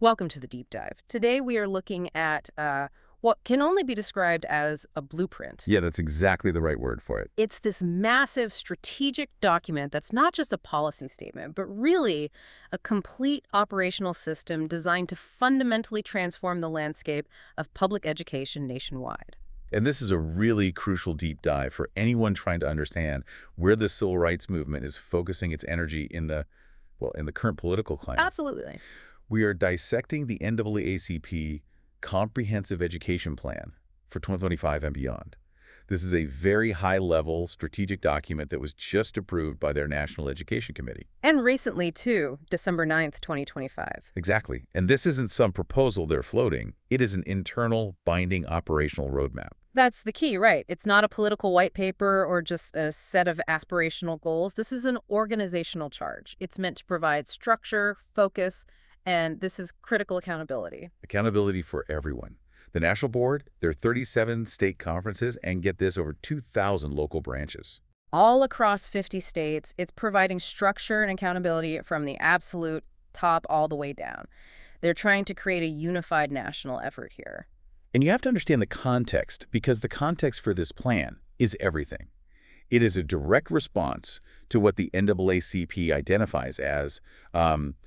Welcome to the deep dive. Today we are looking at what can only be described as a blueprint. Yeah, that's exactly the right word for it. It's this massive strategic document that's not just a policy statement, but really a complete operational system designed to fundamentally transform the landscape of public education nationwide. And this is a really crucial deep dive for anyone trying to understand where the civil rights movement is focusing its energy in the current political climate. Absolutely. We are dissecting the NAACP Comprehensive Education Plan for 2025 and beyond. This is a very high-level strategic document that was just approved by their National Education Committee. And recently, too, December 9th, 2025. Exactly. And this isn't some proposal they're floating. It is an internal, binding operational roadmap. That's the key, right? It's not a political white paper or just a set of aspirational goals. This is an organizational charge. It's meant to provide structure, focus, and this is critical accountability. Accountability for everyone. The National Board, there are 37 state conferences, and get this, over 2,000 local branches. All across 50 states, it's providing structure and accountability from the absolute top all the way down. They're trying to create a unified national effort here. And you have to understand the context, because the context for this plan is everything. It is a direct response to what the NAACP identifies as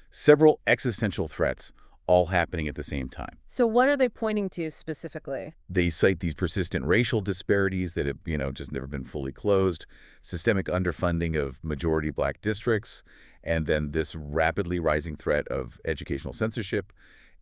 several existential threats all happening at the same time. So what are they pointing to specifically? They cite these persistent racial disparities that have, just never been fully closed, systemic underfunding of majority Black districts, and then this rapidly rising threat of educational censorship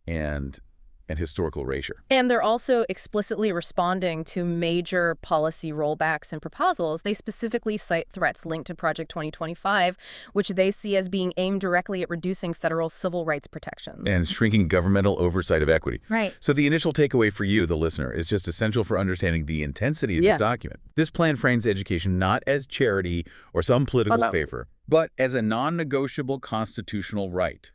and historical erasure. And they're also explicitly responding to major policy rollbacks and proposals. They specifically cite threats linked to Project 2025, which they see as being aimed directly at reducing federal civil rights protections. And shrinking governmental oversight of equity. Right. So the initial takeaway for you, the listener, is just essential for understanding the intensity of this document. This plan frames education not as charity or some political favor, but as a non-negotiable constitutional right.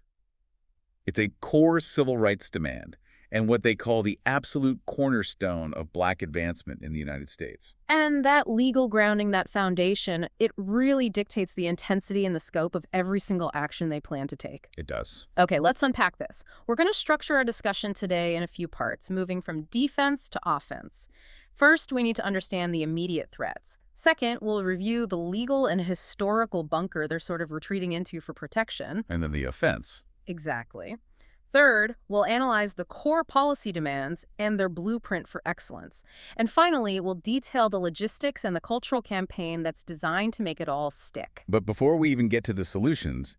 It's a core civil rights demand, and what they call the absolute cornerstone of Black advancement in the United States. And that legal grounding, that foundation, it really dictates the intensity and the scope of every single action they plan to take. It does. Okay, let's unpack this. We're going to structure our discussion today in a few parts, moving from defense to offense. First, we need to understand the immediate threats. Second, we'll review the legal and historical bunker they're sort of retreating into for protection. And then the offense. Exactly. Third, we'll analyze the core policy demands and their blueprint for excellence. And finally, we'll detail the logistics and the cultural campaign that's designed to make it all stick. But before we even get to the solutions,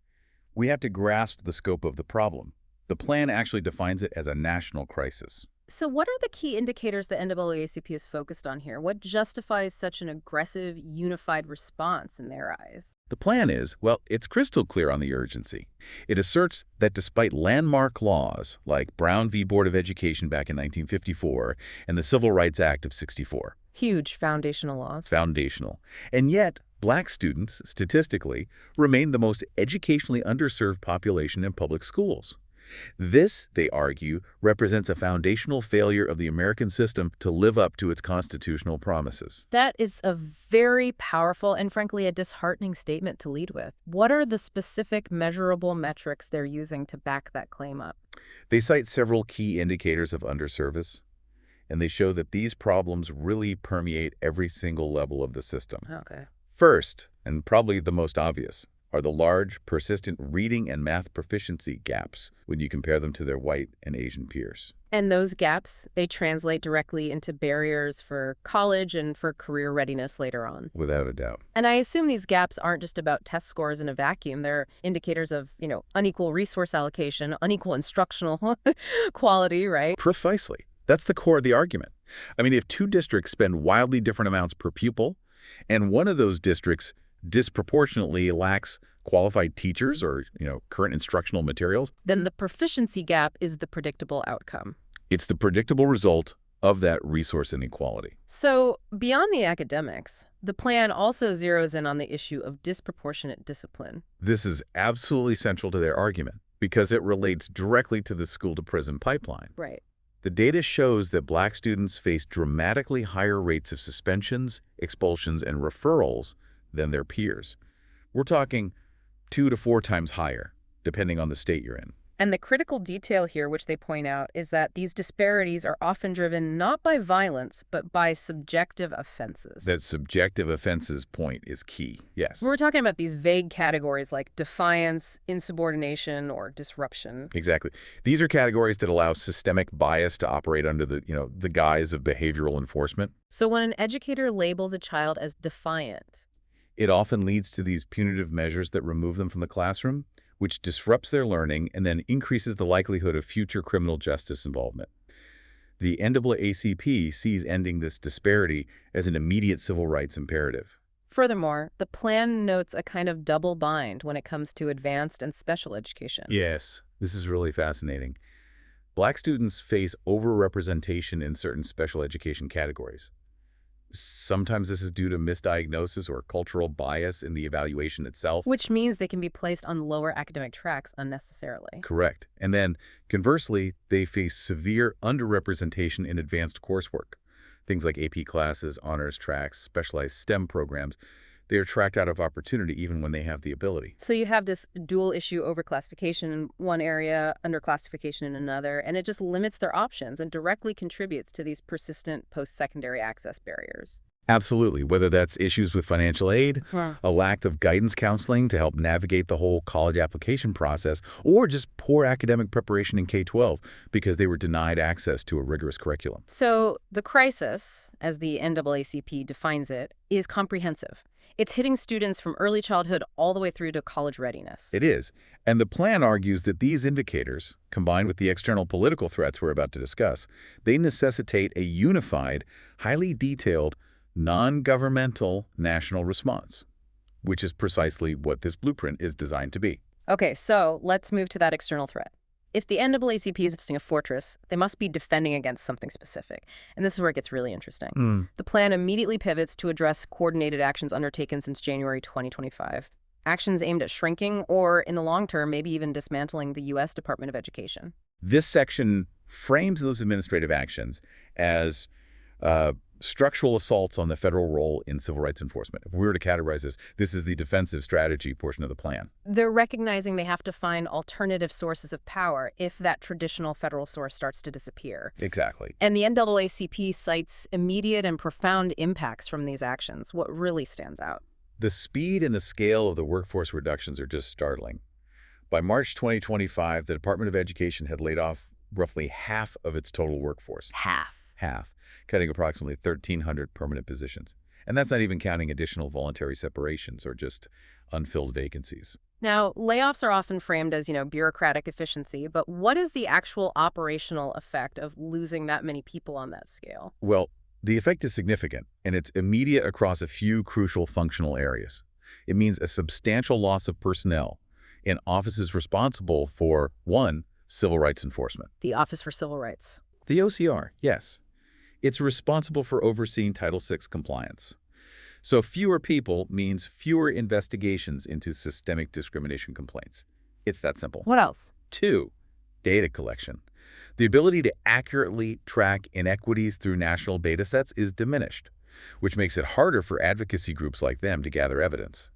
we have to grasp the scope of the problem. The plan actually defines it as a national crisis. So what are the key indicators the NAACP is focused on here? What justifies such an aggressive, unified response in their eyes? The plan is, well, it's crystal clear on the urgency. It asserts that despite landmark laws like Brown v. Board of Education back in 1954 and the Civil Rights Act of '64. Huge foundational laws. Foundational. And yet, Black students, statistically, remain the most educationally underserved population in public schools. This, they argue, represents a foundational failure of the American system to live up to its constitutional promises. That is a very powerful and, frankly, a disheartening statement to lead with. What are the specific measurable metrics they're using to back that claim up? They cite several key indicators of underservice, and they show that these problems really permeate every single level of the system. Okay. First, and probably the most obvious, are the large, persistent reading and math proficiency gaps when you compare them to their white and Asian peers. And those gaps, they translate directly into barriers for college and for career readiness later on. Without a doubt. And I assume these gaps aren't just about test scores in a vacuum. They're indicators of, unequal resource allocation, unequal instructional quality, right? Precisely. That's the core of the argument. I mean, if two districts spend wildly different amounts per pupil, and one of those districts disproportionately lacks qualified teachers or, current instructional materials, then the proficiency gap is the predictable outcome. It's the predictable result of that resource inequality. So beyond the academics, the plan also zeroes in on the issue of disproportionate discipline. This is absolutely central to their argument because it relates directly to the school-to-prison pipeline. Right. The data shows that Black students face dramatically higher rates of suspensions, expulsions, and referrals than their peers. We're talking 2 to 4 times higher, depending on the state you're in. And the critical detail here, which they point out, is that these disparities are often driven not by violence, but by subjective offenses. That subjective offenses point is key, We're yes. talking about these vague categories like defiance, insubordination, or disruption. Exactly. These are categories that allow systemic bias to operate under the guise of behavioral enforcement. So when an educator labels a child as defiant, It often leads to these punitive measures that remove them from the classroom, which disrupts their learning and then increases the likelihood of future criminal justice involvement. The NAACP sees ending this disparity as an immediate civil rights imperative. furthermore, the plan notes a kind of double bind when it comes to advanced and special education. Yes, this is really fascinating. Black students face overrepresentation in certain special education categories. Sometimes this is due to misdiagnosis or cultural bias in the evaluation itself. Which means they can be placed on lower academic tracks unnecessarily. Correct. And then, conversely, they face severe underrepresentation in advanced coursework. Things like AP classes, honors tracks, specialized STEM programs. They are tracked out of opportunity even when they have the ability. So you have this dual issue overclassification in one area, underclassification in another, and it just limits their options and directly contributes to these persistent post-secondary access barriers. Absolutely, whether that's issues with financial aid, Huh. a lack of guidance counseling to help navigate the whole college application process, or just poor academic preparation in K-12 because they were denied access to a rigorous curriculum. So the crisis, as the NAACP defines it, is comprehensive. It's hitting students from early childhood all the way through to college readiness. It is. And the plan argues that these indicators, combined with the external political threats we're about to discuss, they necessitate a unified, highly detailed, non-governmental national response, which is precisely what this blueprint is designed to be. Okay, so let's move to that external threat. If the NAACP is a fortress, they must be defending against something specific. And this is where it gets really interesting. The plan immediately pivots to address coordinated actions undertaken since January 2025. Actions aimed at shrinking or, in the long term, maybe even dismantling the U.S. Department of Education. This section frames those administrative actions as structural assaults on the federal role in civil rights enforcement. If we were to categorize this is the defensive strategy portion of the plan. They're recognizing they have to find alternative sources of power if that traditional federal source starts to disappear. Exactly. And the NAACP cites immediate and profound impacts from these actions. What really stands out? The speed and the scale of the workforce reductions are just startling. By March 2025, the Department of Education had laid off roughly half of its total workforce. Half, cutting approximately 1,300 permanent positions. And that's not even counting additional voluntary separations or just unfilled vacancies. Now, layoffs are often framed as, bureaucratic efficiency, but what is the actual operational effect of losing that many people on that scale? Well, the effect is significant, and it's immediate across a few crucial functional areas. It means a substantial loss of personnel in offices responsible for, one, civil rights enforcement. The Office for Civil Rights. The OCR, yes. It's responsible for overseeing Title VI compliance. So fewer people means fewer investigations into systemic discrimination complaints. It's that simple. What else? 2, data collection. The ability to accurately track inequities through national data sets is diminished, which makes it harder for advocacy groups like them to gather evidence.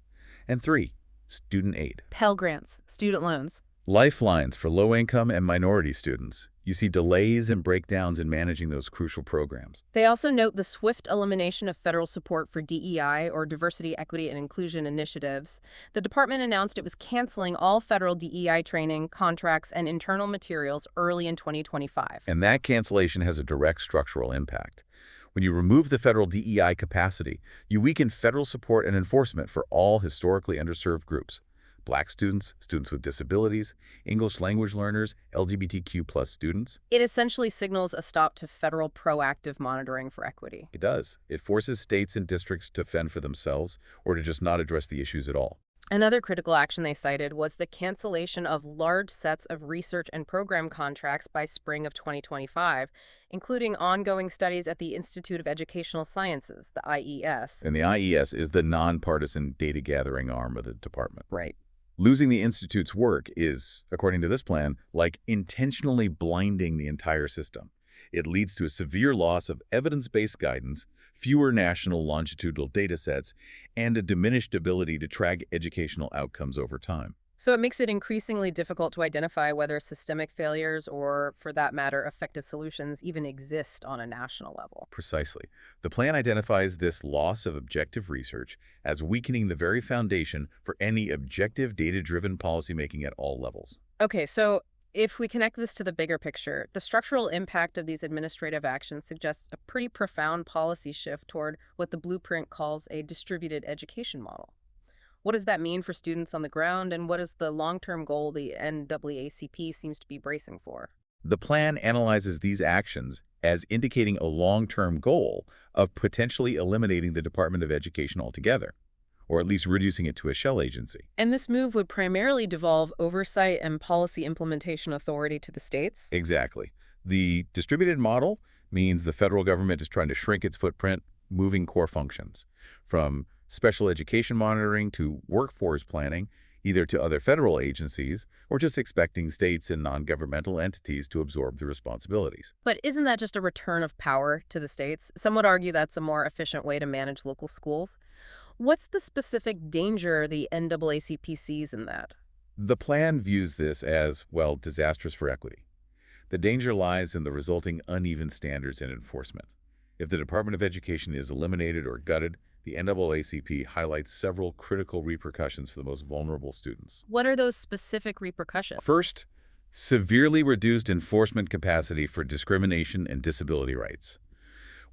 And 3, student aid. Pell Grants, student loans. Lifelines for low-income and minority students. You see delays and breakdowns in managing those crucial programs. They also note the swift elimination of federal support for DEI, or Diversity, Equity, and Inclusion initiatives. The department announced it was canceling all federal DEI training, contracts, and internal materials early in 2025. And that cancellation has a direct structural impact. When you remove the federal DEI capacity, you weaken federal support and enforcement for all historically underserved groups. Black students, students with disabilities, English language learners, LGBTQ+ students. It essentially signals a stop to federal proactive monitoring for equity. It does. It forces states and districts to fend for themselves or to just not address the issues at all. Another critical action they cited was the cancellation of large sets of research and program contracts by spring of 2025, including ongoing studies at the Institute of Educational Sciences, the IES. And the IES is the nonpartisan data-gathering arm of the department. Right. Losing the Institute's work is, according to this plan, like intentionally blinding the entire system. It leads to a severe loss of evidence-based guidance, fewer national longitudinal data sets, and a diminished ability to track educational outcomes over time. So it makes it increasingly difficult to identify whether systemic failures or, for that matter, effective solutions even exist on a national level. Precisely. The plan identifies this loss of objective research as weakening the very foundation for any objective data-driven policymaking at all levels. Okay, so if we connect this to the bigger picture, the structural impact of these administrative actions suggests a pretty profound policy shift toward what the blueprint calls a distributed education model. What does that mean for students on the ground, and what is the long-term goal the NAACP seems to be bracing for? The plan analyzes these actions as indicating a long-term goal of potentially eliminating the Department of Education altogether, or at least reducing it to a shell agency. And this move would primarily devolve oversight and policy implementation authority to the states? Exactly. The distributed model means the federal government is trying to shrink its footprint, moving core functions from special education monitoring to workforce planning, either to other federal agencies or just expecting states and non-governmental entities to absorb the responsibilities. But isn't that just a return of power to the states? Some would argue that's a more efficient way to manage local schools. What's the specific danger the NAACP sees in that? The plan views this as, well, disastrous for equity. The danger lies in the resulting uneven standards in enforcement. If the Department of Education is eliminated or gutted, the NAACP highlights several critical repercussions for the most vulnerable students. What are those specific repercussions? First, severely reduced enforcement capacity for discrimination and disability rights.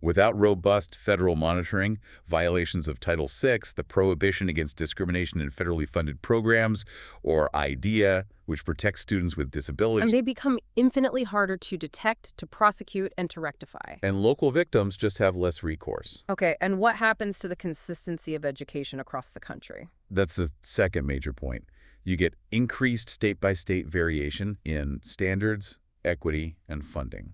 Without robust federal monitoring, violations of Title VI, the prohibition against discrimination in federally funded programs, or IDEA, which protects students with disabilities, And they become infinitely harder to detect, to prosecute, and to rectify. and local victims just have less recourse. Okay, and what happens to the consistency of education across the country? That's the second major point. You get increased state-by-state variation in standards, equity, and funding.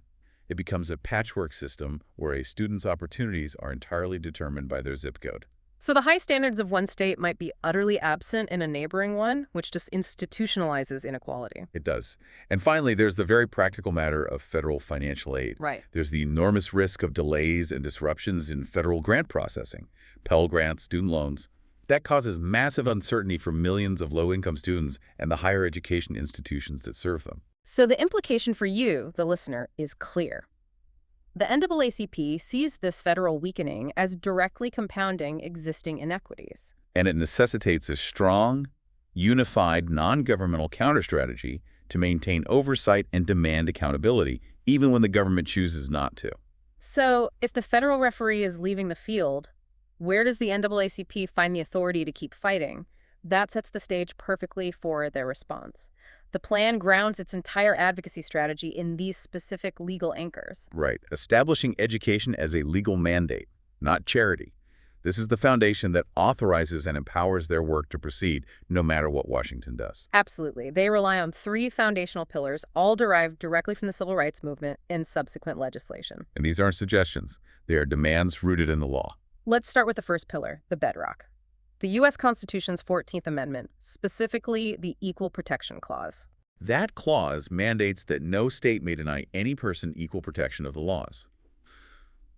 It becomes a patchwork system where a student's opportunities are entirely determined by their zip code. So the high standards of one state might be utterly absent in a neighboring one, which just institutionalizes inequality. It does. And finally, there's the very practical matter of federal financial aid. Right. There's the enormous risk of delays and disruptions in federal grant processing, Pell Grants, student loans. That causes massive uncertainty for millions of low-income students and the higher education institutions that serve them. So the implication for you, the listener, is clear. The NAACP sees this federal weakening as directly compounding existing inequities. And it necessitates a strong, unified, non-governmental counter-strategy to maintain oversight and demand accountability, even when the government chooses not to. So if the federal referee is leaving the field, where does the NAACP find the authority to keep fighting? That sets the stage perfectly for their response. The plan grounds its entire advocacy strategy in these specific legal anchors. Right. Establishing education as a legal mandate, not charity. This is the foundation that authorizes and empowers their work to proceed, no matter what Washington does. Absolutely. They rely on three foundational pillars, all derived directly from the civil rights movement and subsequent legislation. And these aren't suggestions. They are demands rooted in the law. Let's start with the first pillar, the bedrock. The U.S. Constitution's 14th Amendment, specifically the Equal Protection Clause. That clause mandates that no state may deny any person equal protection of the laws.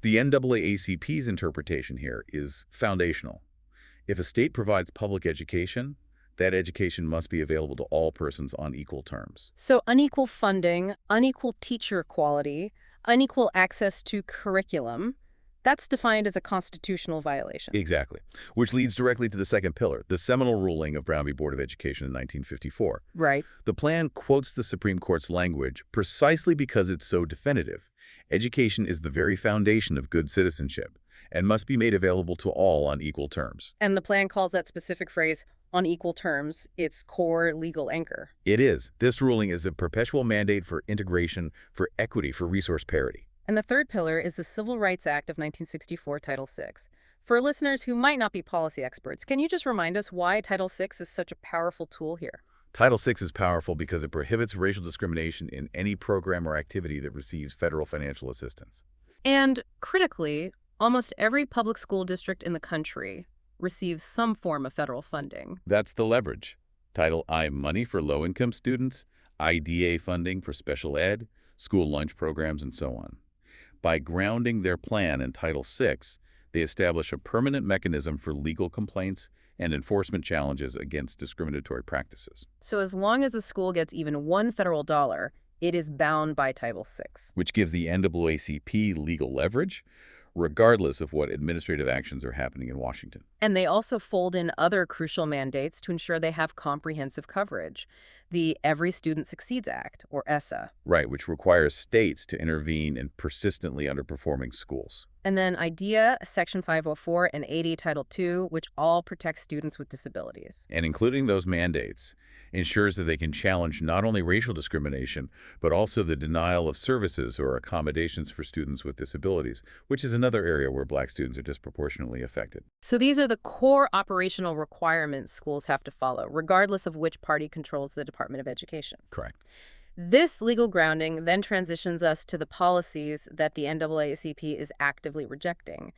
The NAACP's interpretation here is foundational. If a state provides public education, that education must be available to all persons on equal terms. So unequal funding, unequal teacher quality, unequal access to curriculum, that's defined as a constitutional violation. Exactly. Which leads directly to the second pillar, the seminal ruling of Brown v. Board of Education in 1954. Right. The plan quotes the Supreme Court's language precisely because it's so definitive. Education is the very foundation of good citizenship and must be made available to all on equal terms. And the plan calls that specific phrase, on equal terms, its core legal anchor. It is. This ruling is a perpetual mandate for integration, for equity, for resource parity. And the third pillar is the Civil Rights Act of 1964, Title VI. For listeners who might not be policy experts, can you just remind us why Title VI is such a powerful tool here? Title VI is powerful because it prohibits racial discrimination in any program or activity that receives federal financial assistance. And critically, almost every public school district in the country receives some form of federal funding. That's the leverage. Title I money for low-income students, IDA funding for special ed, school lunch programs, and so on. By grounding their plan in Title VI, they establish a permanent mechanism for legal complaints, and enforcement challenges against discriminatory practices, So as long as a school gets even $1 federal, it is bound by Title VI. which gives the NAACP legal leverage, regardless of what administrative actions are happening in Washington. And they also fold in other crucial mandates to ensure they have comprehensive coverage. The Every Student Succeeds Act, or ESSA. Right, which requires states to intervene in persistently underperforming schools. And then IDEA, Section 504, and 80, Title II, which all protect students with disabilities. And including those mandates ensures that they can challenge not only racial discrimination, but also the denial of services or accommodations for students with disabilities, which is another area where Black students are disproportionately affected. So these are the core operational requirements schools have to follow, regardless of which party controls the Department of Education. Correct. This legal grounding then transitions us to the policies that the NAACP is actively rejecting.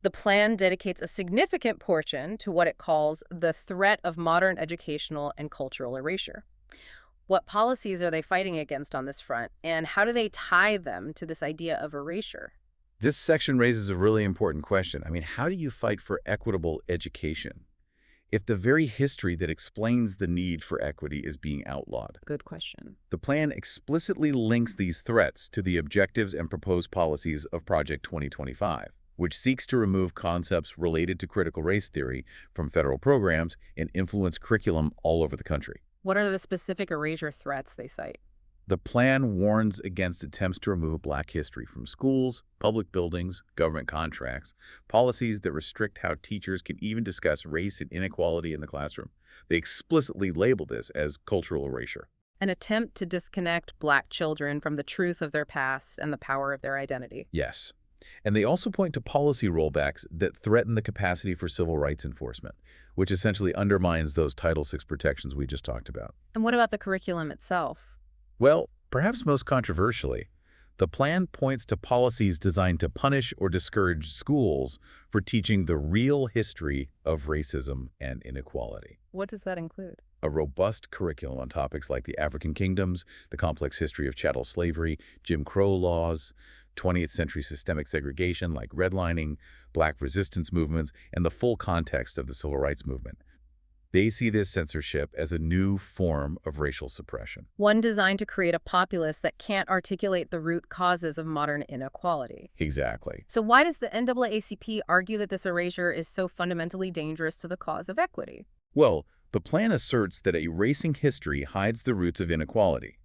The plan dedicates a significant portion to what it calls the threat of modern educational and cultural erasure. What policies are they fighting against on this front, and how do they tie them to this idea of erasure? This section raises a really important question. I mean, how do you fight for equitable education if the very history that explains the need for equity is being outlawed? Good question. The plan explicitly links these threats to the objectives and proposed policies of Project 2025, which seeks to remove concepts related to critical race theory from federal programs and influence curriculum all over the country. What are the specific erasure threats they cite? The plan warns against attempts to remove Black history from schools, public buildings, government contracts, policies that restrict how teachers can even discuss race and inequality in the classroom. They explicitly label this as cultural erasure. An attempt to disconnect Black children from the truth of their past and the power of their identity. Yes. And they also point to policy rollbacks that threaten the capacity for civil rights enforcement, which essentially undermines those Title VI protections we just talked about. And what about the curriculum itself? Well, perhaps most controversially, the plan points to policies designed to punish or discourage schools for teaching the real history of racism and inequality. What does that include? A robust curriculum on topics like the African kingdoms, the complex history of chattel slavery, Jim Crow laws, 20th century systemic segregation like redlining, Black resistance movements, and the full context of the civil rights movement. They see this censorship as a new form of racial suppression. One designed to create a populace that can't articulate the root causes of modern inequality. Exactly. So why does the NAACP argue that this erasure is so fundamentally dangerous to the cause of equity? Well, the plan asserts that erasing history hides the roots of inequality.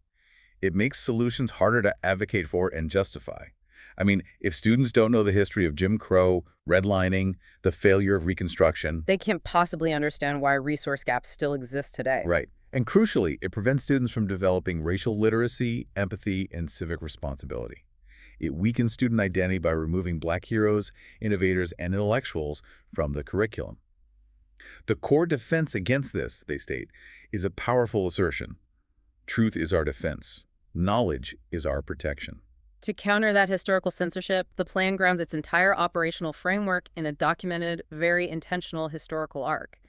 It makes solutions harder to advocate for and justify. I mean, if students don't know the history of Jim Crow, redlining, the failure of Reconstruction, They can't possibly understand why resource gaps still exist today. right. And crucially, it prevents students from developing racial literacy, empathy, and civic responsibility. It weakens student identity by removing Black heroes, innovators, and intellectuals from the curriculum. The core defense against this, they state, is a powerful assertion. Truth is our defense. Knowledge is our protection. To counter that historical censorship, the plan grounds its entire operational framework in a documented, very intentional historical arc.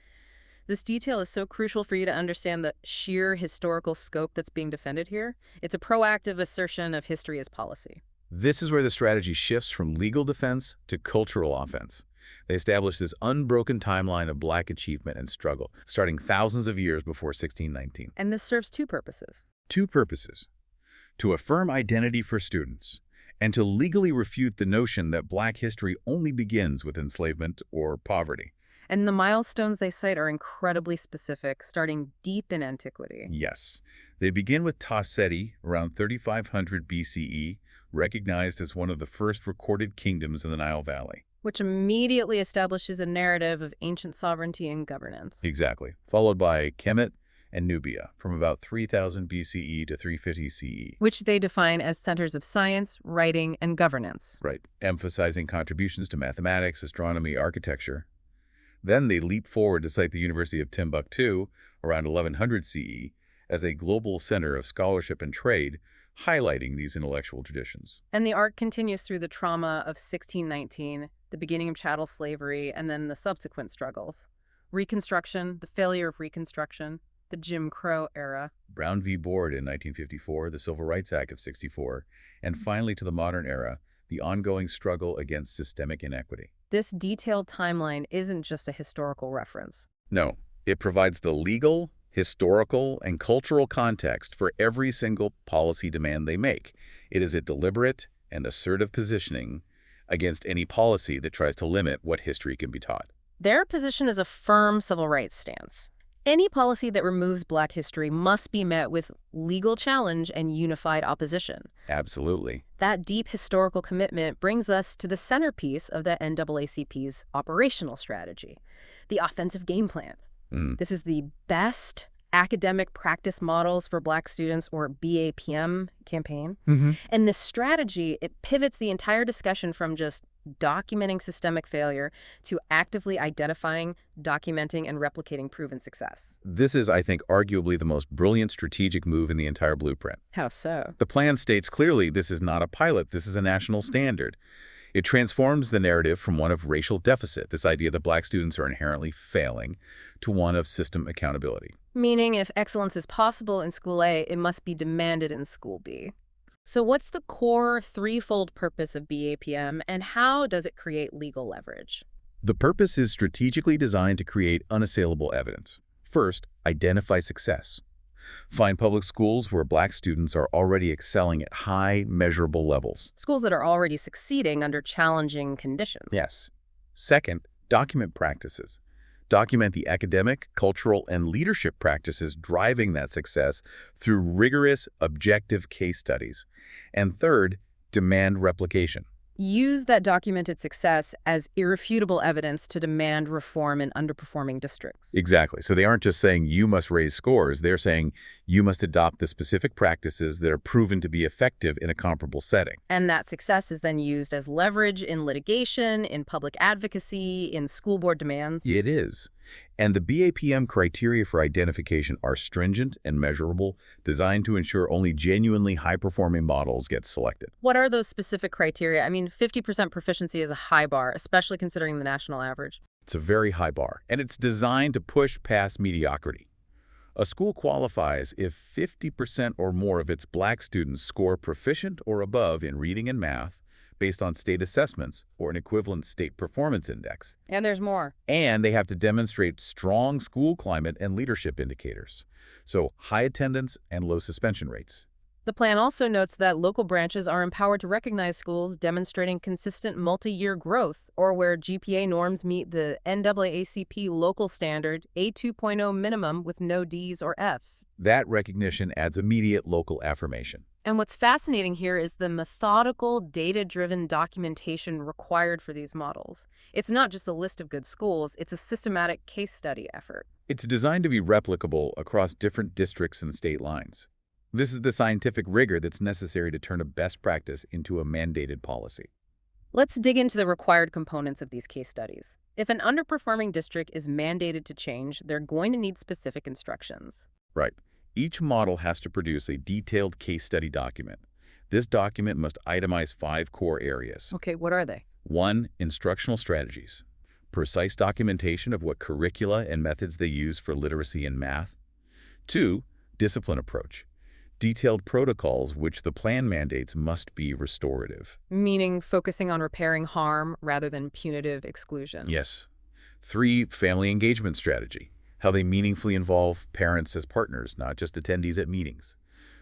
This detail is so crucial for you to understand the sheer historical scope that's being defended here. It's a proactive assertion of history as policy. This is where the strategy shifts from legal defense to cultural offense. They establish this unbroken timeline of Black achievement and struggle, starting thousands of years before 1619. And this serves two purposes. Two purposes: to affirm identity for students, and to legally refute the notion that Black history only begins with enslavement or poverty. And the milestones they cite are incredibly specific, starting deep in antiquity. Yes. They begin with Ta Seti, around 3500 BCE, recognized as one of the first recorded kingdoms in the Nile Valley. Which immediately establishes a narrative of ancient sovereignty and governance. Exactly. Followed by Kemet and Nubia, from about 3000 BCE to 350 CE. Which they define as centers of science, writing, and governance. Right, emphasizing contributions to mathematics, astronomy, architecture. Then they leap forward to cite the University of Timbuktu, around 1100 CE, as a global center of scholarship and trade, highlighting these intellectual traditions. And the arc continues through the trauma of 1619, the beginning of chattel slavery, and then the subsequent struggles. Reconstruction, the failure of Reconstruction, the Jim Crow era. Brown v. Board in 1954, the Civil Rights Act of '64, and finally to the modern era, the ongoing struggle against systemic inequity. This detailed timeline isn't just a historical reference. No, it provides the legal, historical, and cultural context for every single policy demand they make. It is a deliberate and assertive positioning against any policy that tries to limit what history can be taught. Their position is a firm civil rights stance. Any policy that removes Black history must be met with legal challenge and unified opposition. Absolutely. That deep historical commitment brings us to the centerpiece of the NAACP's operational strategy, the offensive game plan. This is the best academic practice models for Black students, or BAPM campaign. And this strategy, it pivots the entire discussion from just documenting systemic failure to actively identifying, documenting, and replicating proven success. This is, I think, arguably the most brilliant strategic move in the entire blueprint. How so? The plan states clearly this is not a pilot, this is a national standard. It transforms the narrative from one of racial deficit, this idea that Black students are inherently failing, to one of system accountability. Meaning if excellence is possible in School A, it must be demanded in School B. So what's the core threefold purpose of BAPM, and how does it create legal leverage? The purpose is strategically designed to create unassailable evidence. First, identify success. Find public schools where Black students are already excelling at high, measurable levels. Schools that are already succeeding under challenging conditions. Yes. Second, document practices. Document the academic, cultural, and leadership practices driving that success through rigorous, objective case studies. And third, demand replication. Use that documented success as irrefutable evidence to demand reform in underperforming districts. Exactly. So they aren't just saying you must raise scores. They're saying you must adopt the specific practices that are proven to be effective in a comparable setting. And that success is then used as leverage in litigation, in public advocacy, in school board demands. It is. And the BAPM criteria for identification are stringent and measurable, designed to ensure only genuinely high-performing models get selected. What are those specific criteria? I mean, 50% proficiency is a high bar, especially considering the national average. It's a very high bar, and it's designed to push past mediocrity. A school qualifies if 50% or more of its Black students score proficient or above in reading and math, based on state assessments or an equivalent state performance index. And there's more. And they have to demonstrate strong school climate and leadership indicators, so high attendance and low suspension rates. The plan also notes that local branches are empowered to recognize schools demonstrating consistent multi-year growth, or where GPA norms meet the NAACP local standard A2.0 minimum with no Ds or Fs. That recognition adds immediate local affirmation. And what's fascinating here is the methodical, data-driven documentation required for these models. It's not just a list of good schools, it's a systematic case study effort. It's designed to be replicable across different districts and state lines. This is the scientific rigor that's necessary to turn a best practice into a mandated policy. Let's dig into the required components of these case studies. If an underperforming district is mandated to change, they're going to need specific instructions. Right. Each model has to produce a detailed case study document. This document must itemize 5 core areas. Okay, what are they? 1. Instructional strategies. Precise documentation of what curricula and methods they use for literacy and math. 2. Discipline approach. Detailed protocols which the plan mandates must be restorative. Meaning focusing on repairing harm rather than punitive exclusion. Yes. 3. Family engagement strategy. How they meaningfully involve parents as partners, not just attendees at meetings.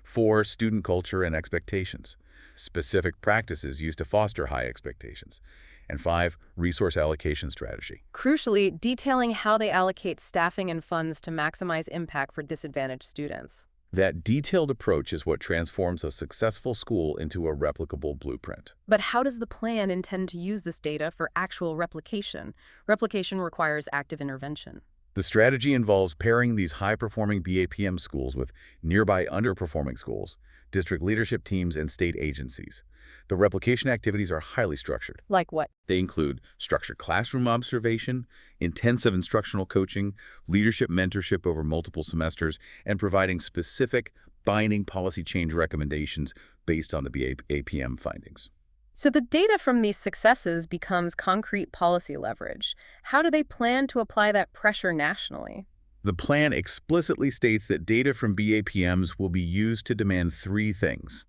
4. Student culture and expectations. Specific practices used to foster high expectations. And 5. Resource allocation strategy. Crucially, detailing how they allocate staffing and funds to maximize impact for disadvantaged students. That detailed approach is what transforms a successful school into a replicable blueprint. But how does the plan intend to use this data for actual replication? Replication requires active intervention. The strategy involves pairing these high-performing BAPM schools with nearby underperforming schools, district leadership teams, and state agencies. The replication activities are highly structured. Like what? They include structured classroom observation, intensive instructional coaching, leadership mentorship over multiple semesters, and providing specific, binding policy change recommendations based on the BAPM findings. So the data from these successes becomes concrete policy leverage. How do they plan to apply that pressure nationally? The plan explicitly states that data from BAPMs will be used to demand 3 things: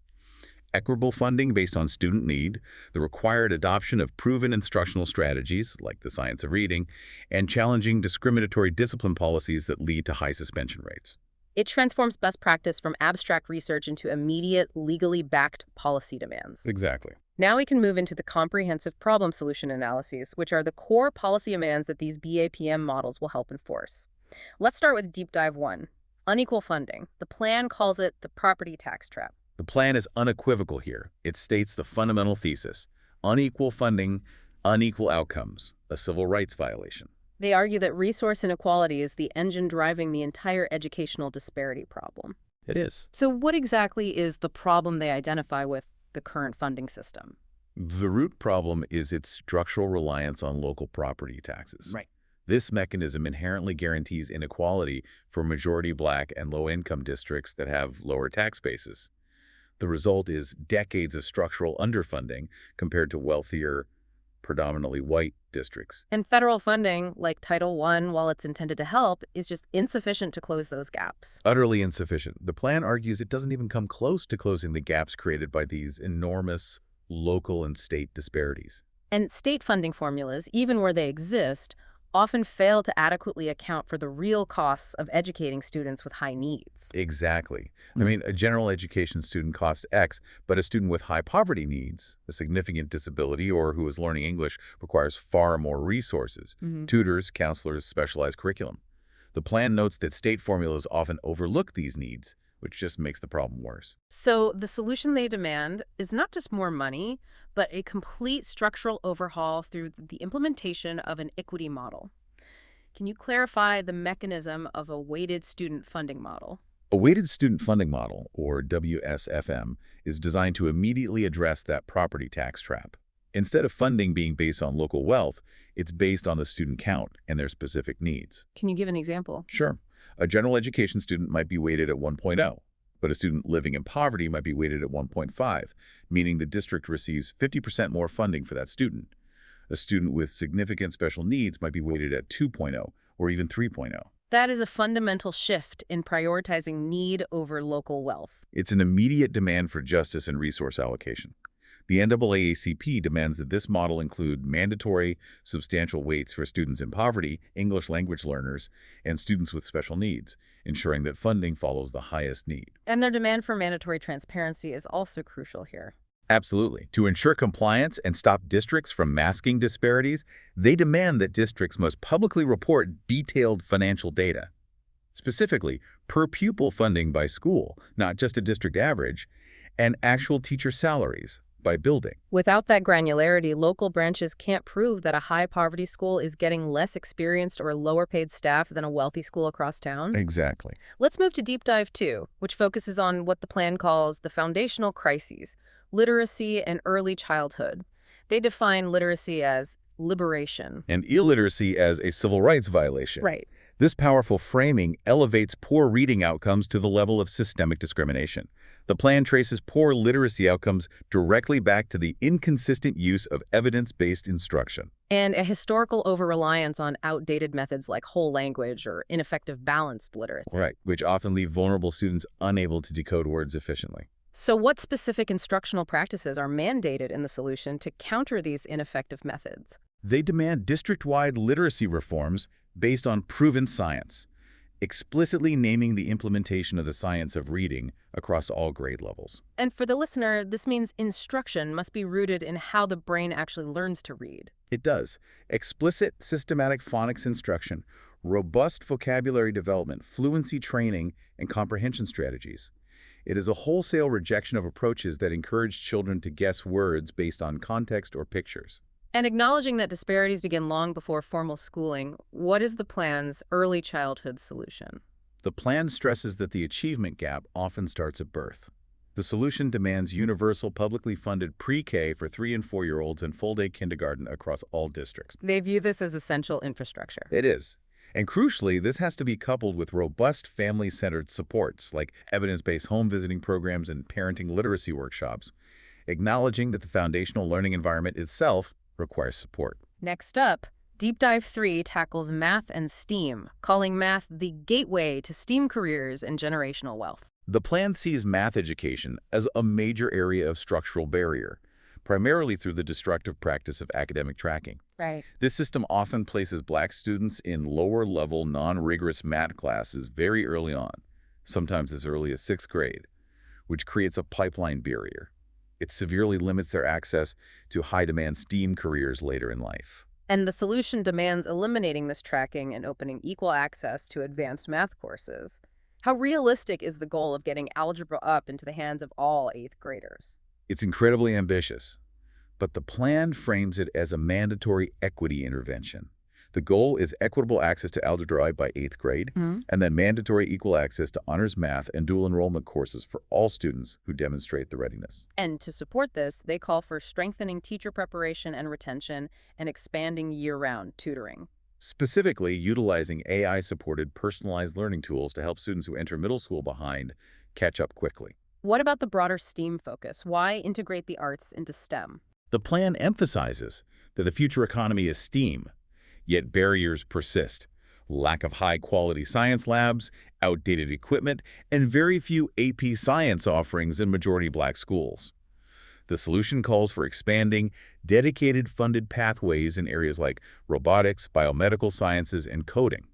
equitable funding based on student need, the required adoption of proven instructional strategies, like the science of reading, and challenging discriminatory discipline policies that lead to high suspension rates. It transforms best practice from abstract research into immediate, legally backed policy demands. Exactly. Now we can move into the comprehensive problem solution analyses, which are the core policy demands that these BAPM models will help enforce. Let's start with deep dive 1, unequal funding. The plan calls it the property tax trap. The plan is unequivocal here. It states the fundamental thesis: unequal funding, unequal outcomes, a civil rights violation. They argue that resource inequality is the engine driving the entire educational disparity problem. It is. So what exactly is the problem they identify with the current funding system? The root problem is its structural reliance on local property taxes. Right. This mechanism inherently guarantees inequality for majority Black and low-income districts that have lower tax bases. The result is decades of structural underfunding compared to wealthier, predominantly white districts. And federal funding, like Title I, while it's intended to help, is just insufficient to close those gaps. Utterly insufficient. The plan argues it doesn't even come close to closing the gaps created by these enormous local and state disparities. And state funding formulas, even where they exist, often fail to adequately account for the real costs of educating students with high needs. Exactly. I mean, a general education student costs X, but a student with high poverty needs, a significant disability, or who is learning English requires far more resources: tutors, counselors, specialized curriculum. The plan notes that state formulas often overlook these needs, which just makes the problem worse. So the solution they demand is not just more money, but a complete structural overhaul through the implementation of an equity model. Can you clarify the mechanism of a weighted student funding model? A weighted student funding model, or WSFM, is designed to immediately address that property tax trap. Instead of funding being based on local wealth, it's based on the student count and their specific needs. Can you give an example? Sure. A general education student might be weighted at 1.0, but a student living in poverty might be weighted at 1.5, meaning the district receives 50% more funding for that student. A student with significant special needs might be weighted at 2.0 or even 3.0. That is a fundamental shift in prioritizing need over local wealth. It's an immediate demand for justice and resource allocation. The NAACP demands that this model include mandatory, substantial weights for students in poverty, English language learners, and students with special needs, ensuring that funding follows the highest need. And their demand for mandatory transparency is also crucial here. Absolutely. To ensure compliance and stop districts from masking disparities, they demand that districts must publicly report detailed financial data. Specifically, per-pupil funding by school, not just a district average, and actual teacher salaries by building. Without that granularity, local branches can't prove that a high-poverty school is getting less experienced or lower-paid staff than a wealthy school across town. Exactly. Let's move to Deep Dive 2, which focuses on what the plan calls the foundational crises: literacy and early childhood. They define literacy as liberation. And illiteracy as a civil rights violation. Right. This powerful framing elevates poor reading outcomes to the level of systemic discrimination. The plan traces poor literacy outcomes directly back to the inconsistent use of evidence-based instruction. And a historical over-reliance on outdated methods like whole language or ineffective balanced literacy. Right, which often leave vulnerable students unable to decode words efficiently. So what specific instructional practices are mandated in the solution to counter these ineffective methods? They demand district-wide literacy reforms based on proven science, explicitly naming the implementation of the science of reading across all grade levels. And for the listener, this means instruction must be rooted in how the brain actually learns to read. It does. Explicit, systematic phonics instruction, robust vocabulary development, fluency training, and comprehension strategies. It is a wholesale rejection of approaches that encourage children to guess words based on context or pictures. And acknowledging that disparities begin long before formal schooling, what is the plan's early childhood solution? The plan stresses that the achievement gap often starts at birth. The solution demands universal publicly funded pre-K for 3- and 4-year-olds and full-day kindergarten across all districts. They view this as essential infrastructure. It is. And crucially, this has to be coupled with robust family-centered supports like evidence-based home visiting programs and parenting literacy workshops, acknowledging that the foundational learning environment itself requires support. Next up, Deep Dive 3 tackles math and STEAM, calling math the gateway to STEAM careers and generational wealth. The plan sees math education as a major area of structural barrier, primarily through the destructive practice of academic tracking. Right. This system often places Black students in lower-level, non-rigorous math classes very early on, sometimes as early as 6th grade, which creates a pipeline barrier. It severely limits their access to high-demand STEAM careers later in life. And the solution demands eliminating this tracking and opening equal access to advanced math courses. How realistic is the goal of getting algebra up into the hands of all 8th graders? It's incredibly ambitious, but the plan frames it as a mandatory equity intervention. The goal is equitable access to algebra by 8th grade, and then mandatory equal access to honors math and dual enrollment courses for all students who demonstrate the readiness. And to support this, they call for strengthening teacher preparation and retention and expanding year-round tutoring. Specifically, utilizing AI-supported personalized learning tools to help students who enter middle school behind catch up quickly. What about the broader STEAM focus? Why integrate the arts into STEM? The plan emphasizes that the future economy is STEAM, yet barriers persist. Lack of high-quality science labs, outdated equipment, and very few AP science offerings in majority Black schools. The solution calls for expanding dedicated funded pathways in areas like robotics, biomedical sciences, and coding.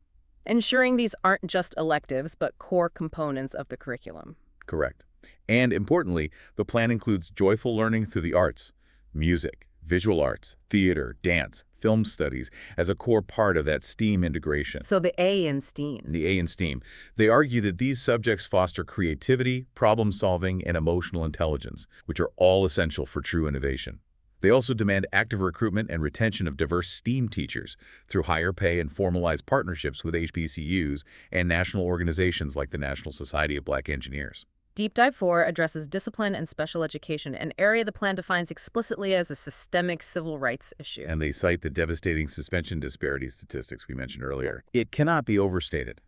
Ensuring these aren't just electives, but core components of the curriculum. Correct. And importantly, the plan includes joyful learning through the arts, music, visual arts, theater, dance, film studies as a core part of that STEAM integration. So the A in STEAM. The A in STEAM. They argue that these subjects foster creativity, problem-solving, and emotional intelligence, which are all essential for true innovation. They also demand active recruitment and retention of diverse STEAM teachers through higher pay and formalized partnerships with HBCUs and national organizations like the National Society of Black Engineers. Deep Dive 4 addresses discipline and special education, an area the plan defines explicitly as a systemic civil rights issue. And they cite the devastating suspension disparity statistics we mentioned earlier. It cannot be overstated.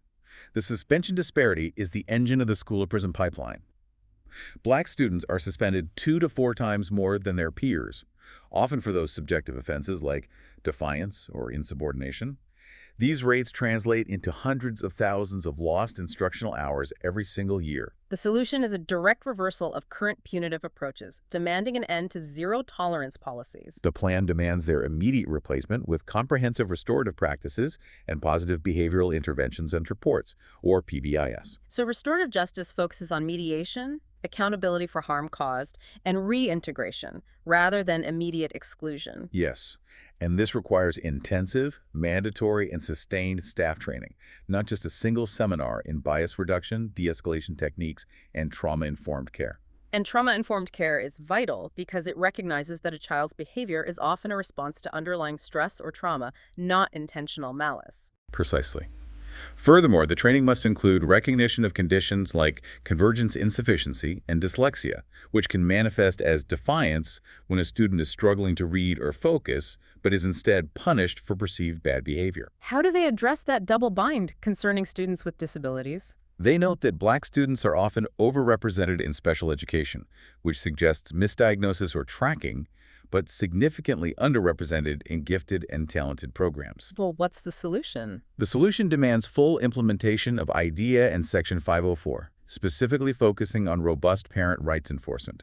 The suspension disparity is the engine of the school-to-prison pipeline. Black students are suspended 2 to 4 times more than their peers, often for those subjective offenses like defiance or insubordination. These rates translate into hundreds of thousands of lost instructional hours every single year. The solution is a direct reversal of current punitive approaches, demanding an end to zero-tolerance policies. The plan demands their immediate replacement with comprehensive restorative practices and positive behavioral interventions and reports, or PBIS. So restorative justice focuses on mediation, accountability for harm caused, and reintegration, rather than immediate exclusion. Yes, and this requires intensive, mandatory, and sustained staff training, not just a single seminar in bias reduction, de-escalation techniques, and trauma-informed care. And trauma-informed care is vital because it recognizes that a child's behavior is often a response to underlying stress or trauma, not intentional malice. Precisely. Furthermore, the training must include recognition of conditions like convergence insufficiency and dyslexia, which can manifest as defiance when a student is struggling to read or focus, but is instead punished for perceived bad behavior. How do they address that double bind concerning students with disabilities? They note that Black students are often overrepresented in special education, which suggests misdiagnosis or tracking, but significantly underrepresented in gifted and talented programs. Well, what's the solution? The solution demands full implementation of IDEA and Section 504, specifically focusing on robust parent rights enforcement.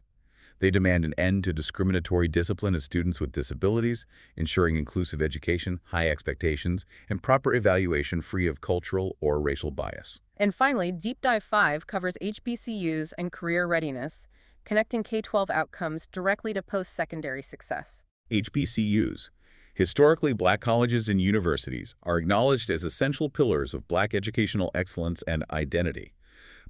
They demand an end to discriminatory discipline of students with disabilities, ensuring inclusive education, high expectations, and proper evaluation free of cultural or racial bias. And finally, Deep Dive 5 covers HBCUs and career readiness, connecting K-12 outcomes directly to post-secondary success. HBCUs, historically Black colleges and universities, are acknowledged as essential pillars of Black educational excellence and identity.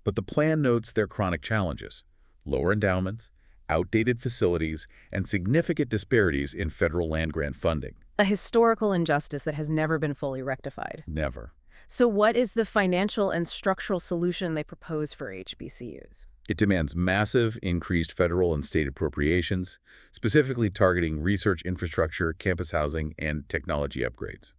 But the plan notes their chronic challenges: lower endowments, outdated facilities, and significant disparities in federal land-grant funding. A historical injustice that has never been fully rectified. Never. So what is the financial and structural solution they propose for HBCUs? It demands massive, increased federal and state appropriations, specifically targeting research infrastructure, campus housing, and technology upgrades.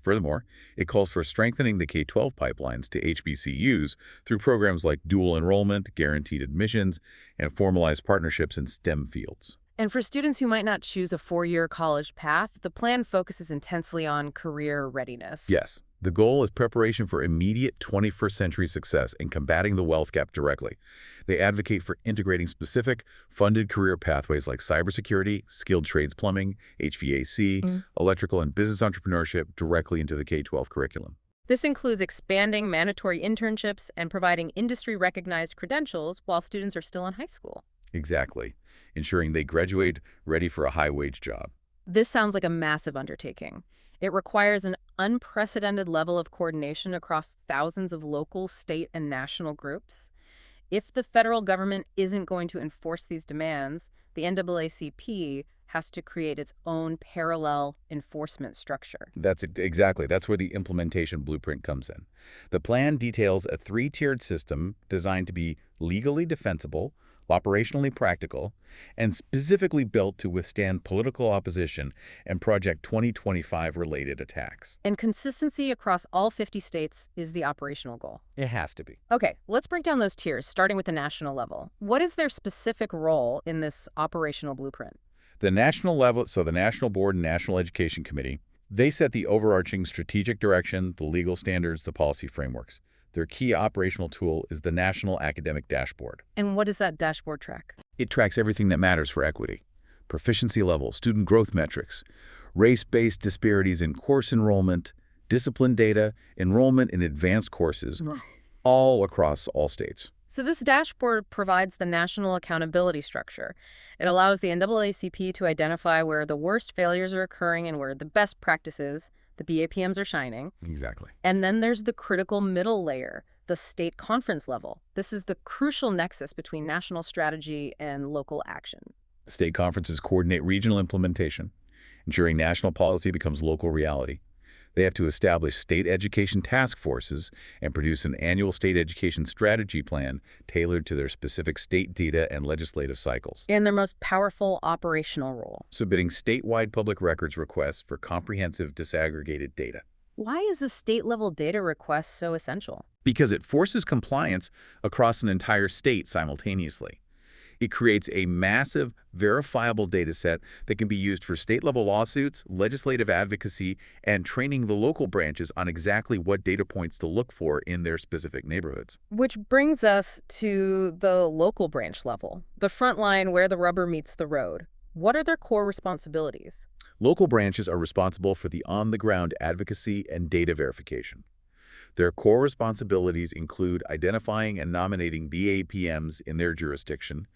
Furthermore, it calls for strengthening the K-12 pipelines to HBCUs through programs like dual enrollment, guaranteed admissions, and formalized partnerships in STEM fields. And for students who might not choose a 4-year college path, the plan focuses intensely on career readiness. Yes, The goal is preparation for immediate 21st century success and combating the wealth gap directly. They advocate for integrating specific, funded career pathways like cybersecurity, skilled trades plumbing, HVAC, electrical and business entrepreneurship directly into the K-12 curriculum. This includes expanding mandatory internships and providing industry-recognized credentials while students are still in high school. Exactly, ensuring they graduate ready for a high-wage job. This sounds like a massive undertaking. It requires an unprecedented level of coordination across thousands of local, state, and national groups. If the federal government isn't going to enforce these demands, the NAACP has to create its own parallel enforcement structure. That's where the implementation blueprint comes in. The plan details a three-tiered system designed to be legally defensible, operationally practical, and specifically built to withstand political opposition and Project 2025 related attacks. And consistency across all 50 states is the operational goal. It has to be. Okay, let's break down those tiers, starting with the national level. What is their specific role in this operational blueprint? The national level, so the National Board and National Education Committee, they set the overarching strategic direction, the legal standards, the policy frameworks. Their key operational tool is the National Academic Dashboard. And what does that dashboard track? It tracks everything that matters for equity: proficiency level, student growth metrics, race-based disparities in course enrollment, discipline data, enrollment in advanced courses, all across all states. So this dashboard provides the national accountability structure. It allows the NAACP to identify where the worst failures are occurring and where the best practices, the BAPMs, are shining. Exactly. And then there's the critical middle layer, the state conference level. This is the crucial nexus between national strategy and local action. State conferences coordinate regional implementation, ensuring national policy becomes local reality. They have to establish state education task forces and produce an annual state education strategy plan tailored to their specific state data and legislative cycles. And their most powerful operational role: submitting statewide public records requests for comprehensive disaggregated data. Why is a state-level data request so essential? Because it forces compliance across an entire state simultaneously. It creates a massive, verifiable data set that can be used for state-level lawsuits, legislative advocacy, and training the local branches on exactly what data points to look for in their specific neighborhoods. Which brings us to the local branch level, the front line where the rubber meets the road. What are their core responsibilities? Local branches are responsible for the on-the-ground advocacy and data verification. Their core responsibilities include identifying and nominating BAPMs in their jurisdiction,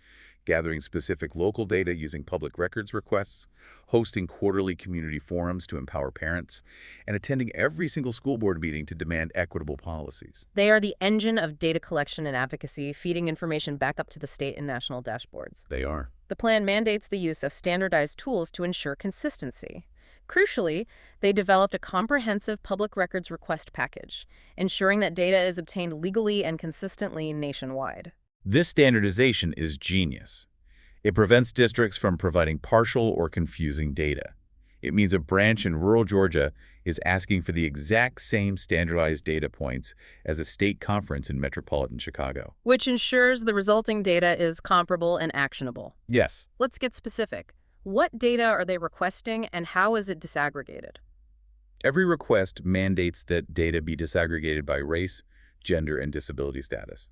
gathering specific local data using public records requests, hosting quarterly community forums to empower parents, and attending every single school board meeting to demand equitable policies. They are the engine of data collection and advocacy, feeding information back up to the state and national dashboards. They are. The plan mandates the use of standardized tools to ensure consistency. Crucially, they developed a comprehensive public records request package, ensuring that data is obtained legally and consistently nationwide. This standardization is genius. It prevents districts from providing partial or confusing data. It means a branch in rural Georgia is asking for the exact same standardized data points as a state conference in metropolitan Chicago. Which ensures the resulting data is comparable and actionable. Yes. Let's get specific. What data are they requesting, and how is it disaggregated? Every request mandates that data be disaggregated by race, gender, and disability status.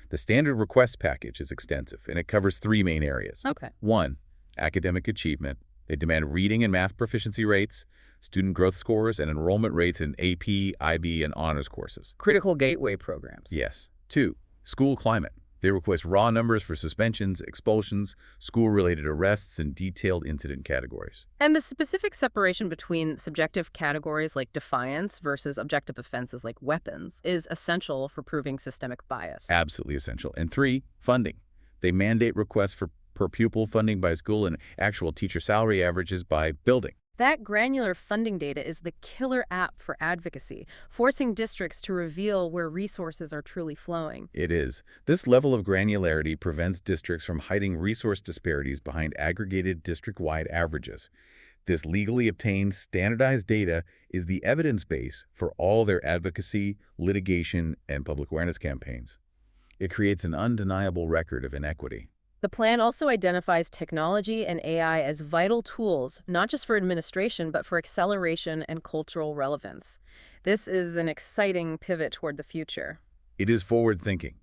The standard request package is extensive, and it covers three main areas. Okay. 1. Academic achievement. They demand reading and math proficiency rates, student growth scores, and enrollment rates in AP, IB, and honors courses. Critical gateway programs. Yes. 2. School climate. They request raw numbers for suspensions, expulsions, school-related arrests, and detailed incident categories. And the specific separation between subjective categories like defiance versus objective offenses like weapons is essential for proving systemic bias. Absolutely essential. And 3. Funding. They mandate requests for per-pupil funding by school and actual teacher salary averages by building. That granular funding data is the killer app for advocacy, forcing districts to reveal where resources are truly flowing. It is. This level of granularity prevents districts from hiding resource disparities behind aggregated district-wide averages. This legally obtained, standardized data is the evidence base for all their advocacy, litigation, and public awareness campaigns. It creates an undeniable record of inequity. The plan also identifies technology and AI as vital tools, not just for administration, but for acceleration and cultural relevance. This is an exciting pivot toward the future. It is forward-thinking.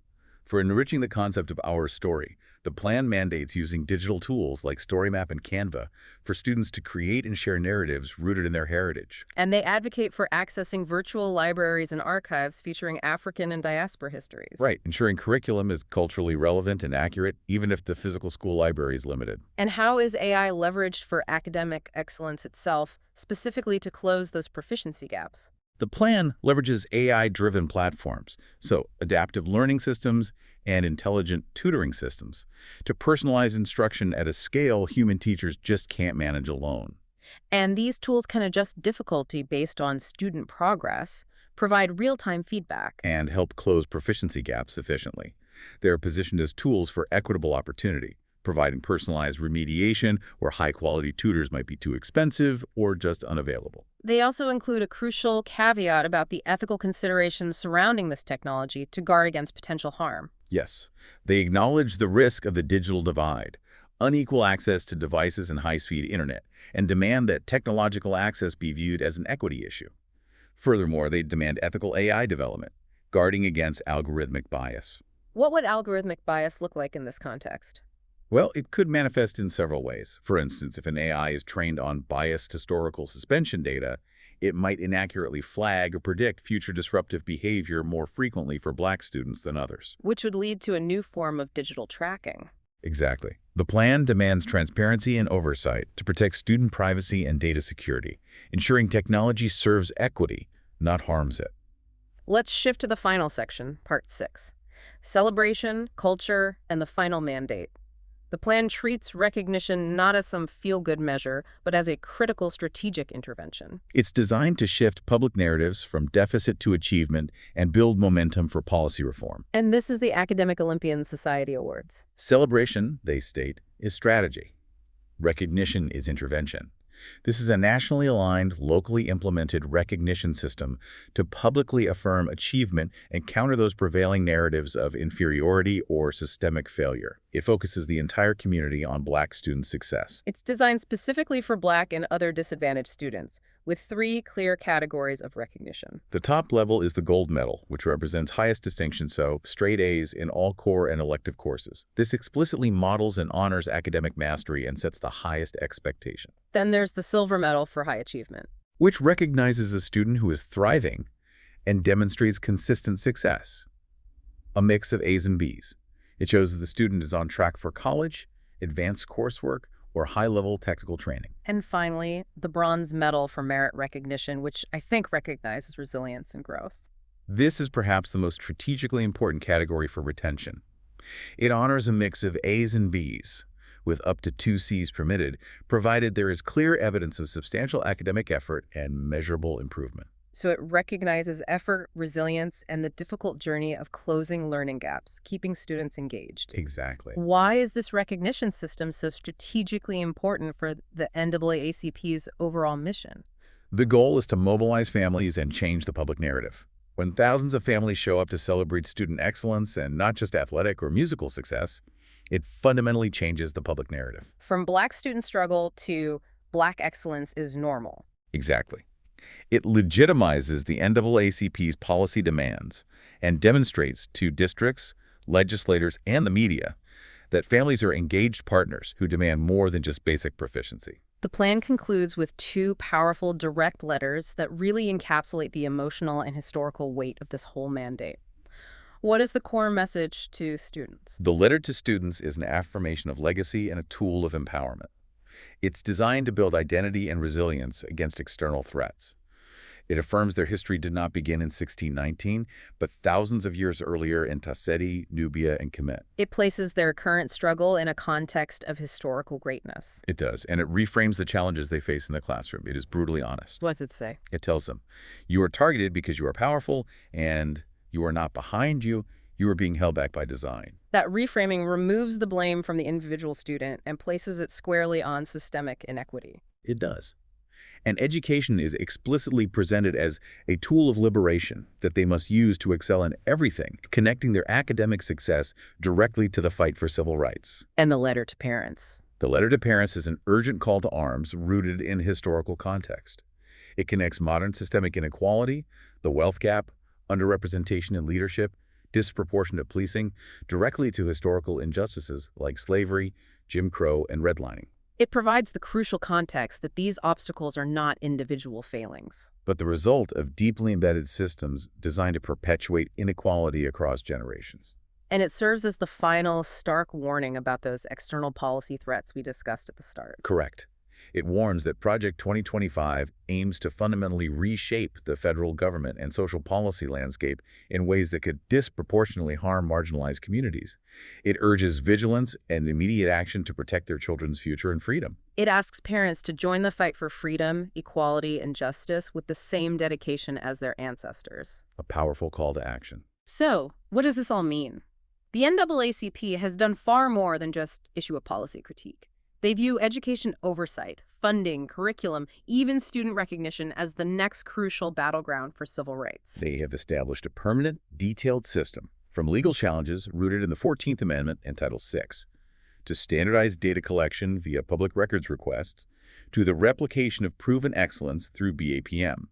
For enriching the concept of our story, the plan mandates using digital tools like StoryMap and Canva for students to create and share narratives rooted in their heritage. And they advocate for accessing virtual libraries and archives featuring African and diaspora histories. Right, ensuring curriculum is culturally relevant and accurate, even if the physical school library is limited. And how is AI leveraged for academic excellence itself, specifically to close those proficiency gaps? The plan leverages AI-driven platforms, so adaptive learning systems and intelligent tutoring systems, to personalize instruction at a scale human teachers just can't manage alone. And these tools can adjust difficulty based on student progress, provide real-time feedback. And help close proficiency gaps efficiently. They are positioned as tools for equitable opportunity, providing personalized remediation where high-quality tutors might be too expensive or just unavailable. They also include a crucial caveat about the ethical considerations surrounding this technology to guard against potential harm. Yes, they acknowledge the risk of the digital divide, unequal access to devices and high-speed internet, and demand that technological access be viewed as an equity issue. Furthermore, they demand ethical AI development, guarding against algorithmic bias. What would algorithmic bias look like in this context? Well, it could manifest in several ways. For instance, if an AI is trained on biased historical suspension data, it might inaccurately flag or predict future disruptive behavior more frequently for Black students than others. Which would lead to a new form of digital tracking. Exactly. The plan demands transparency and oversight to protect student privacy and data security, ensuring technology serves equity, not harms it. Let's shift to the final section, Part 6. Celebration, culture, and the final mandate. The plan treats recognition not as some feel-good measure, but as a critical strategic intervention. It's designed to shift public narratives from deficit to achievement and build momentum for policy reform. And this is the Academic Olympian Society Awards. Celebration, they state, is strategy. Recognition is intervention. This is a nationally aligned, locally implemented recognition system to publicly affirm achievement and counter those prevailing narratives of inferiority or systemic failure. It focuses the entire community on Black student success. It's designed specifically for Black and other disadvantaged students, with 3 clear categories of recognition. The top level is the gold medal, which represents highest distinction, so straight A's in all core and elective courses. This explicitly models and honors academic mastery and sets the highest expectation. Then there's the silver medal for high achievement, which recognizes a student who is thriving and demonstrates consistent success. A mix of A's and B's. It shows that the student is on track for college, advanced coursework, or high-level technical training. And finally, the bronze medal for merit recognition, which I think recognizes resilience and growth. This is perhaps the most strategically important category for retention. It honors a mix of A's and B's, with up to 2 C's permitted, provided there is clear evidence of substantial academic effort and measurable improvement. So it recognizes effort, resilience, and the difficult journey of closing learning gaps, keeping students engaged. Exactly. Why is this recognition system so strategically important for the NAACP's overall mission? The goal is to mobilize families and change the public narrative. When thousands of families show up to celebrate student excellence and not just athletic or musical success, it fundamentally changes the public narrative. From Black student struggle to Black excellence is normal. Exactly. It legitimizes the NAACP's policy demands and demonstrates to districts, legislators, and the media that families are engaged partners who demand more than just basic proficiency. The plan concludes with 2 powerful direct letters that really encapsulate the emotional and historical weight of this whole mandate. What is the core message to students? The letter to students is an affirmation of legacy and a tool of empowerment. It's designed to build identity and resilience against external threats. It affirms their history did not begin in 1619, but thousands of years earlier in Tasedi, Nubia, and Kemet. It places their current struggle in a context of historical greatness. It does, and it reframes the challenges they face in the classroom. It is brutally honest. What does it say? It tells them, you are targeted because you are powerful, and you are not behind you. You are being held back by design. That reframing removes the blame from the individual student and places it squarely on systemic inequity. It does. And education is explicitly presented as a tool of liberation that they must use to excel in everything, connecting their academic success directly to the fight for civil rights. And the letter to parents. The letter to parents is an urgent call to arms rooted in historical context. It connects modern systemic inequality, the wealth gap, underrepresentation in leadership, disproportionate policing, directly to historical injustices like slavery, Jim Crow, and redlining. It provides the crucial context that these obstacles are not individual failings, But the result of deeply embedded systems designed to perpetuate inequality across generations. and it serves as the final, stark warning about those external policy threats we discussed at the start. Correct. It warns that Project 2025 aims to fundamentally reshape the federal government and social policy landscape in ways that could disproportionately harm marginalized communities. It urges vigilance and immediate action to protect their children's future and freedom. It asks parents to join the fight for freedom, equality, and justice with the same dedication as their ancestors. A powerful call to action. So, what does this all mean? The NAACP has done far more than just issue a policy critique. They view education oversight, funding, curriculum, even student recognition as the next crucial battleground for civil rights. They have established a permanent, detailed system, from legal challenges rooted in the 14th Amendment and Title VI, to standardized data collection via public records requests, to the replication of proven excellence through BAPM.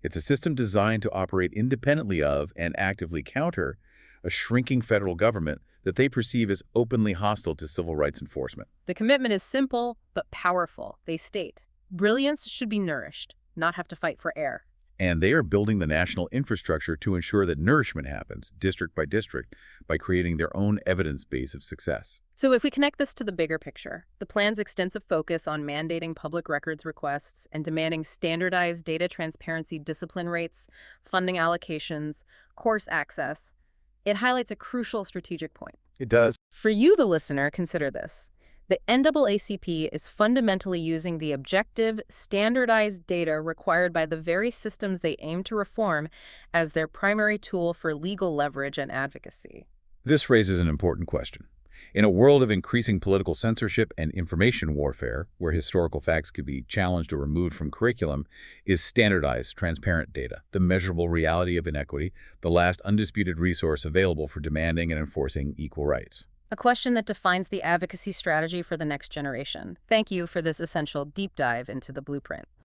It's a system designed to operate independently of and actively counter a shrinking federal government that they perceive as openly hostile to civil rights enforcement. The commitment is simple but powerful. They state, brilliance should be nourished, not have to fight for air. And they are building the national infrastructure to ensure that nourishment happens, district by district, by creating their own evidence base of success. So if we connect this to the bigger picture, the plan's extensive focus on mandating public records requests and demanding standardized data transparency discipline rates, funding allocations, course access, it highlights a crucial strategic point. It does. For you, the listener, consider this. The NAACP is fundamentally using the objective, standardized data required by the very systems they aim to reform as their primary tool for legal leverage and advocacy. This raises an important question. In a world of increasing political censorship and information warfare, where historical facts could be challenged or removed from curriculum, is standardized, transparent data, the measurable reality of inequity, the last undisputed resource available for demanding and enforcing equal rights. A question that defines the advocacy strategy for the next generation. Thank you for this essential deep dive into the blueprint.